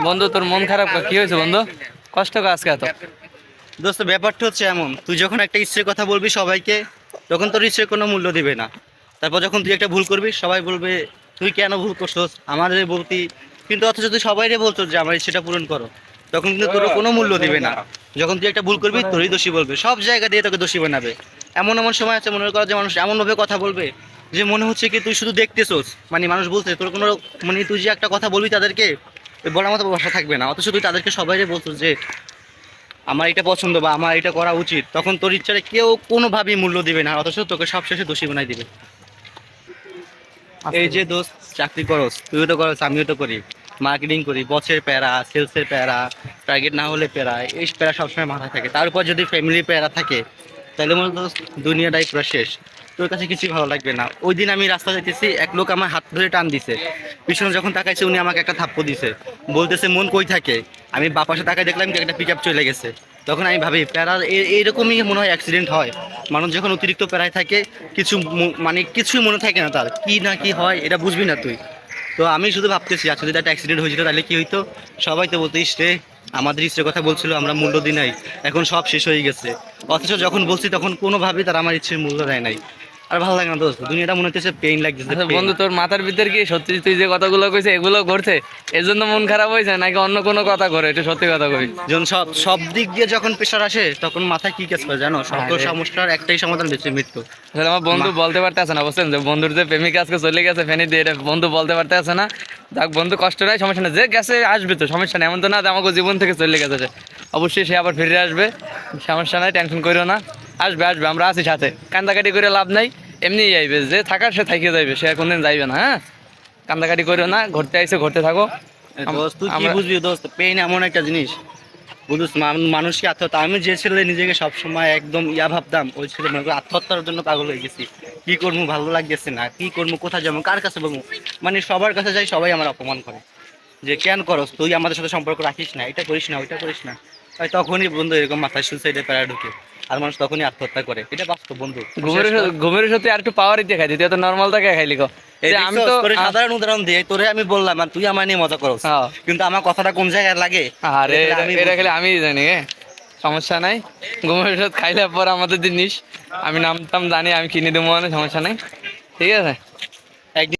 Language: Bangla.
বন্ধু তোর মন খারাপ কি হয়েছে বন্ধু? কষ্ট কর আজকে এত। দোস্ত ব্যাপারটা হচ্ছে এমন, তুই যখন একটা ইচ্ছের কথা বলবি সবাইকে, তখন তোর ইচ্ছের কোনো মূল্য দিবে না। তারপর যখন তুই একটা ভুল করবি সবাই বলবে তুই কেন ভুল করছস আমাদের বলতি, কিন্তু অথচ তুই সবাইরে বলছো যে আমার ইচ্ছেটা পূরণ করো, তখন কিন্তু তোর কোনো মূল্য দিবে না। যখন তুই একটা ভুল করবি তোরই দোষী বলবে, সব জায়গা দিয়ে তোকে দোষী বানাবে। এমন এমন সময় আছে মনে কর যে মানুষ এমনভাবে কথা বলবে যে মনে হচ্ছে কি তুই শুধু দেখতেছোস, মানে মানুষ বলছে তোর কোনো, মানে তুই যে একটা কথা বলবি তাদেরকে ওই বলার মতো ভাষা থাকবে না, অথচ তুই তাদেরকে সবাইরে বলছো যে আমার এটা পছন্দ বা আমার এটা করা উচিত, তখন তোর ইচ্ছারে কেউ কোনোভাবেই মূল্য দিবে না, অথচ তোকে সবশেষে দোষী বানাই দিবে। এই যে দোস্ত, চাকরি করস, তুইও তো করস আমিও তো করি, মার্কেটিং করি, বসের প্যারা, সেলসের প্যারা, টার্গেট না হলে প্যারা, এই প্যারা সবসময় মাথায় থাকে, তার উপর যদি ফ্যামিলির প্যারা থাকে তাহলে মনে হয় দোস্ত দুনিয়াটাই পুরো শেষ। তোর কাছে কিছুই ভালো লাগবে না। ওই দিন আমি রাস্তা যাইতেছি, এক লোক আমার হাত ধরে টান দিছে, পিছনে যখন তাকাইছে উনি আমাকে একটা থাপ্পড় দিছে, বলতেছে মন কই থাকে। আমি বাঁ পাশে তাকাই দেখলাম কি একটা পিক আপ চলে গেছে। তখন আমি ভাবি প্যারা এইরকমই মনে হয় অ্যাক্সিডেন্ট হয়, মানুষ যখন অতিরিক্ত প্যারায় থাকে কিছু মানে কিছুই মনে থাকে না, তার কি না কি হয় এটা বুঝবি না তুই। তো আমি শুধু ভাবতেছি আচ্ছা যদি একটা অ্যাক্সিডেন্ট হয়ে যেত তাহলে কি হইতো, সবাই তো বলতো ইস রে আমাদের ইচ্ছের কথা বলছিল আমরা মূল্য দিই নাই, এখন সব শেষ হয়ে গেছে। অথচ যখন বলছি তখন কোনোভাবেই তারা আমার ইচ্ছের মূল্য দেয় নাই। আর ভালো লাগে না দোস্ত, দুনিয়াটা মনে হচ্ছে পেইন লাগতেছে, আচ্ছা পেইন। বন্ধু, তোর মাথার ভিতর কি সত্যি তুই যে কথাগুলো কইছে এগুলো ঘটছে এর জন্য মন খারাপ হয়েছে, নাকি অন্য কোনো কথা করে? এটা সত্যি কথা কই। যখন সব সব দিক দিয়ে যখন প্রেশার আসে তখন মাথায় কি কাজ করে জানো, সকল আরে সমস্যার একটাই সমাধান, বেঁচে মৃত্যু। আসলে আমার বন্ধু বলতে পারতেছে না, বুঝছেন, যে বন্ধুর যে প্রেমিকা আজকে চলে গেছে ফেনি দিয়ে, এটা বন্ধু বলতে পারতেছে না। যাক বন্ধু, কষ্ট নাই, সমস্যা নেই, যে গেছে আসবে তো, সমস্যা নেই, এমন তো না যে আমাকে জীবন থেকে চলে গেছে সে। অবশ্যই সে আবার ফিরে আসবে, সমস্যা নাই, টেনশন করিও না। আসবে আসবে, আমরা আছি সাথে, কান্দাকাটি করে লাভ নাই। এমনিই যাইবে, যে থাকার সে থাইকে যাইবে, সে কোনদিন যাইবে না। হ্যাঁ, কান্দাকাটি করিও না, ঘুরতে আইসে ঘুরতে থাকো। দোস্ত তুই কি আমরা বুঝবি দোস্ত, পেইন এমন একটা জিনিস, বুঝুস মানুষকে আত্মহত্যা, আমি যে ছেলে নিজেকে সবসময় একদম ইয়া ভাবতাম, ওই ছেলে মনে করি আত্মহত্যার জন্য পাগল হয়ে গেছি। কি করবো ভালো লাগতেছে না, কি করবো, কোথায় যাবো, কার কাছে বলবো, মানে সবার কাছে যাই সবাই আমার অপমান করে যে কেন করস তুই আমাদের সাথে সম্পর্ক রাখিস না, এটা করিস না ওইটা করিস না। তাই তখনই বন্ধু এরকম মাথায় সুইসাইডের প্যারা ঢুকে, আর মানুষ তখনই আত্মহত্যা করে, এটা বাস্তব বন্ধু। ঘুমের ঘুমের সাথে আর একটু পাওয়ারই দেখাই দিতে, তো নর্মাল থাকে খাইলি কো। এই যে আমি তো তোরে সাধারণ উদাহরণ দিয়ে তোরে আমি বললাম আর তুই আমার নিয়ে মজা করস, হ্যাঁ, কিন্তু আমার কথাটা কোন জায়গায় লাগে আরে এটা আমি এটা বুঝি। খেলে আমি জানি সমস্যা নাই। ঘুমের ওষুধ খাইলে পর আমাদের জিনিস, আমি নাম টাম জানি, আমি কিনে দেবো, মানে সমস্যা নাই, ঠিক আছে। একদিন